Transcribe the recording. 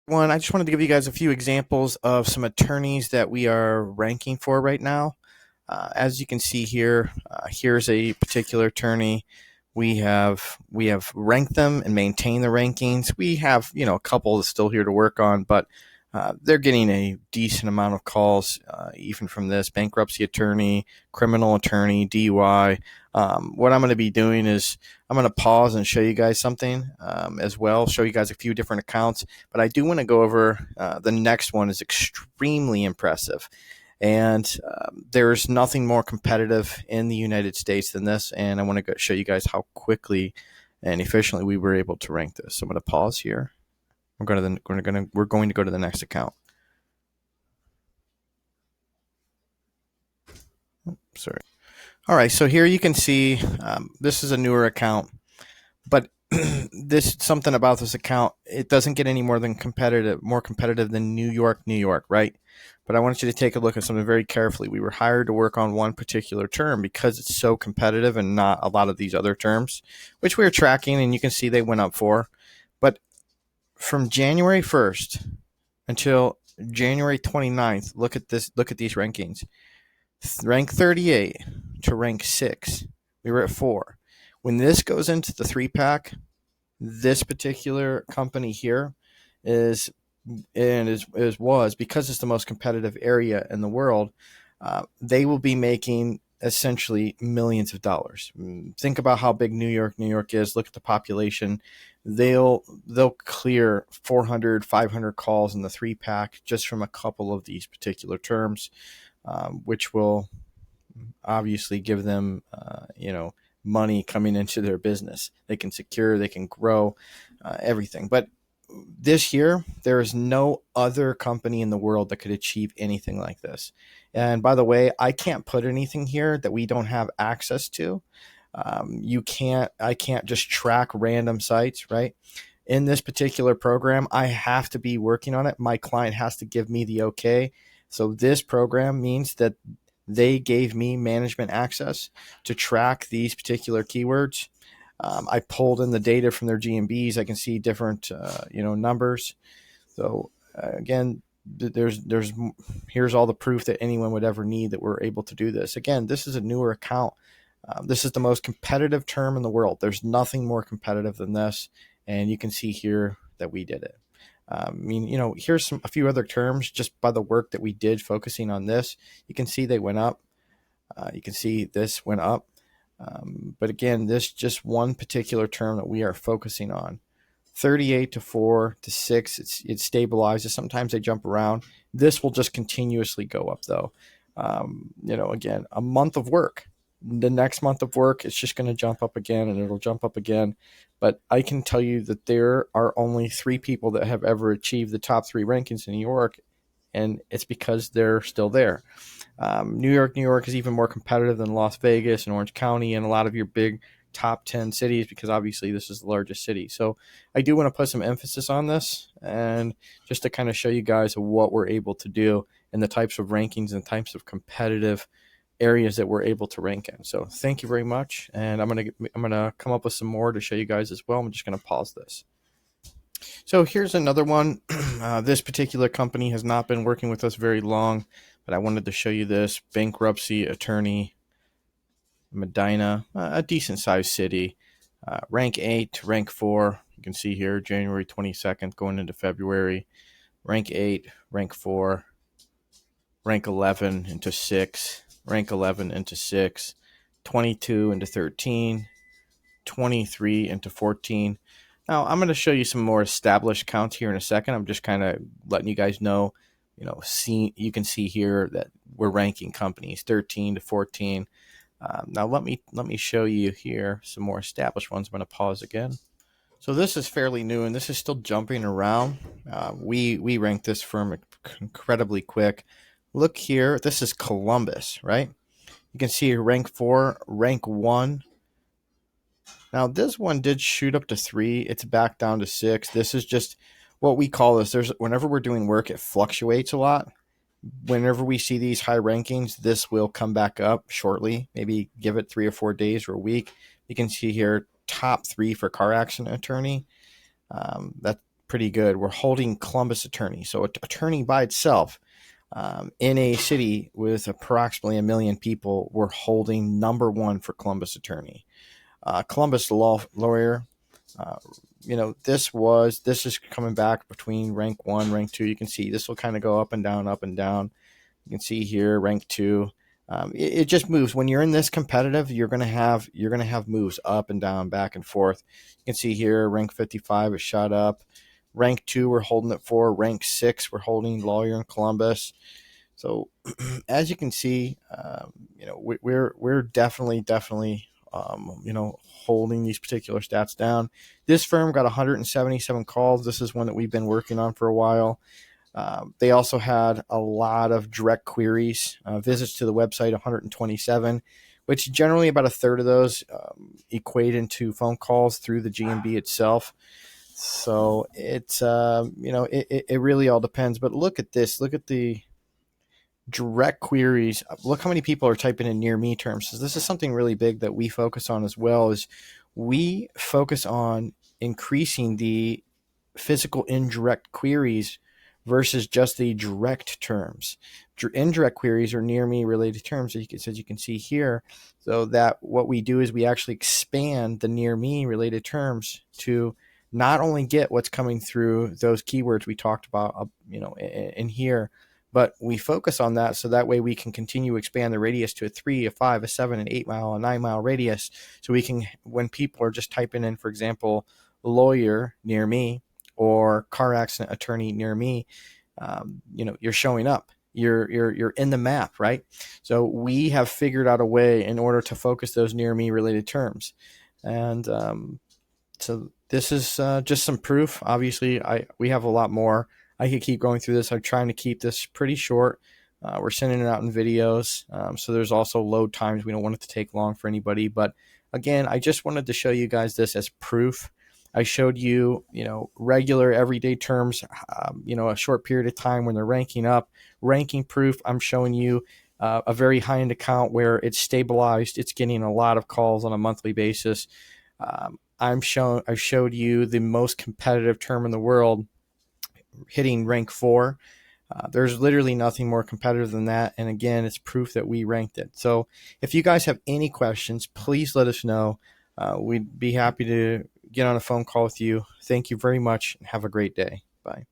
One, I just wanted to give you guys a few examples of some attorneys that we are ranking for right now. As you can see here, here's a particular attorney. We have ranked them and maintained the rankings. We have a couple that's still here to work on, but they're getting a decent amount of calls, even from this bankruptcy attorney, criminal attorney, DUI. What I'm going to be doing is I'm going to pause and show you guys something as well, show you guys a few different accounts. But I do want to go over the next one is extremely impressive. And there's nothing more competitive in the United States than this. And I want to show you guys how quickly and efficiently we were able to rank this. So I'm going to pause here. We're going to go to the next account. Sorry. All right. So here you can see this is a newer account, but this something about this account, it doesn't get any more competitive than New York, right? But I want you to take a look at something very carefully. We were hired to work on one particular term because it's so competitive and not a lot of these other terms, which we are tracking, and you can see they went up for. But from January 1st until January 29th, look at these rankings. Rank 38 to rank 6. We were at 4. When this goes into the 3-pack, this particular company here was because it's the most competitive area in the world, they will be making essentially millions of dollars. Think about how big New York is. Look at the population. They'll clear 400, 500 calls in the 3-pack just from a couple of these particular terms, which will obviously give them, money coming into their business. They can secure, they can grow, everything. But this year, there is no other company in the world that could achieve anything like this. And by the way, I can't put anything here that we don't have access to. I can't just track random sites, right? In this particular program, I have to be working on it. My client has to give me the okay. So this program means that they gave me management access to track these particular keywords. I pulled in the data from their GMBs. I can see different, numbers. So again, here's all the proof that anyone would ever need that we're able to do this. Again, this is a newer account. This is the most competitive term in the world. There's nothing more competitive than this. And you can see here that we did it. Here's a few other terms just by the work that we did focusing on this. You can see they went up. You can see this went up. But again, this just one particular term that we are focusing on. 38 to 4 to 6, it stabilizes. Sometimes they jump around. This will just continuously go up, though. Again, a month of work. The next month of work, it's just going to jump up again, and it'll jump up again. But I can tell you that there are only 3 people that have ever achieved the top 3 rankings in New York, and it's because they're still there. New York is even more competitive than Las Vegas and Orange County and a lot of your big top 10 cities, because obviously this is the largest city. So I do want to put some emphasis on this, and just to kind of show you guys what we're able to do and the types of rankings and types of competitive areas that we're able to rank in. So thank you very much. And I'm gonna come up with some more to show you guys as well. I'm just gonna pause this. So here's another one. This particular company has not been working with us very long, but I wanted to show you this. Bankruptcy attorney, Medina, a decent sized city. Rank 8 to rank 4. You can see here January 22nd going into February. Rank 8, rank 4, rank 11 into 6, rank 11 into 6, 22 into 13, 23 into 14. Now, I'm going to show you some more established counts here in a second. I'm just kind of letting you guys know, you can see here that we're ranking companies 13 to 14. Now, let me show you here some more established ones. I'm going to pause again. So this is fairly new, and this is still jumping around. We ranked this firm incredibly quick. Look here. This is Columbus, right? You can see rank 4, rank 1. Now, this one did shoot up to 3. It's back down to 6. This is just what we call this. Whenever we're doing work, it fluctuates a lot. Whenever we see these high rankings, this will come back up shortly. Maybe give it 3 or 4 days or a week. You can see here top 3 for car accident attorney. That pretty good. We're holding Columbus Attorney. So attorney by itself, in a city with approximately 1 million people, we're holding number one for Columbus Attorney. Columbus Lawyer, this is coming back between rank 1, rank 2. You can see this will kind of go up and down, up and down. You can see here rank 2. It just moves. When you're in this competitive, you're gonna have moves up and down, back and forth. You can see here rank 55 it shot up. Rank 2 we're holding it for. Rank 6 we're holding Lawyer in Columbus. So as you can see, we're definitely holding these particular stats down. This firm got 177 calls. This is one that we've been working on for a while. They also had a lot of direct queries, visits to the website, 127, which generally about a third of those equate into phone calls through the GMB itself. So it's, it really all depends. But look at this. Look at the direct queries. Look how many people are typing in near me terms. So this is something really big that we focus on as well. Is we focus on increasing the physical indirect queries versus just the direct terms. Indirect queries are near me related terms, as you can see here. So that what we do is we actually expand the near me related terms to not only get what's coming through those keywords we talked about, in here, but we focus on that so that way we can continue to expand the radius to a 3, a 5, a 7, an 8 mile, a 9 mile radius. So we can, when people are just typing in, for example, lawyer near me or car accident attorney near me, you're showing up. You're in the map, right? So we have figured out a way in order to focus those near me related terms. And so this is just some proof. Obviously, we have a lot more. I could keep going through this. I'm trying to keep this pretty short. We're sending it out in videos. So there's also load times. We don't want it to take long for anybody. But again, I just wanted to show you guys this as proof. I showed you, regular everyday terms, a short period of time when they're ranking up. Ranking proof, I'm showing you a very high-end account where it's stabilized. It's getting a lot of calls on a monthly basis. I showed you the most competitive term in the world hitting rank 4. There's literally nothing more competitive than that. And again, it's proof that we ranked it. So if you guys have any questions, please let us know. We'd be happy to get on a phone call with you. Thank you very much and have a great day. Bye.